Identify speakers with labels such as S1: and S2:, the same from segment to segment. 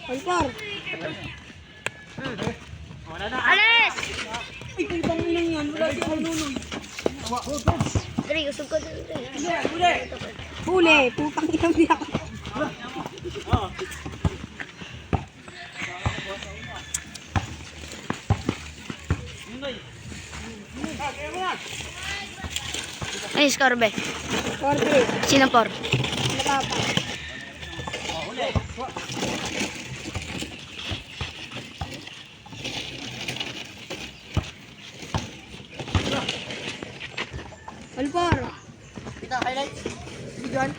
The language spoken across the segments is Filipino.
S1: Palpar.
S2: Alis!
S1: Ay, putang inang yan. Wala si Nunoy.
S2: Dre, usog ko dun.
S1: Huli. Putang inang niya.
S2: Ay, score be.
S1: 4-3.
S2: Sino por?
S1: Matapa. Palpar.
S3: Kita highlight.
S1: Bigyan.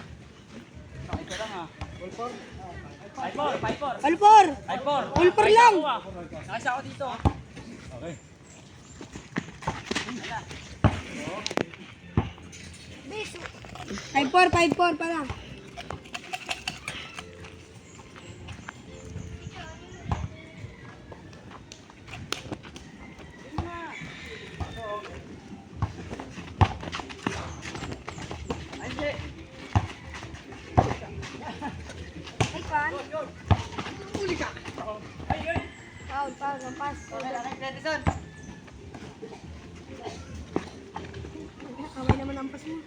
S3: Ito lang ah.
S1: Palpar. Palpar lang.
S3: Nakasa ako dito.
S1: 5-4 pa lang. Ay, pan. Uli ka. Foul, lampas.
S3: Edison.
S1: Kamay naman ang pas mo.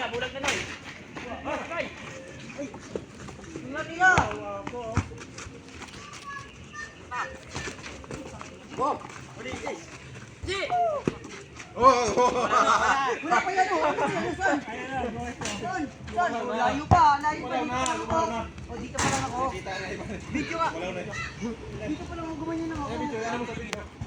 S3: Bulag na Noy.
S1: Wala pa yan, Layo pa. O, dito pa lang ako. Video ka. Dito pa lang ako gumanyan ako.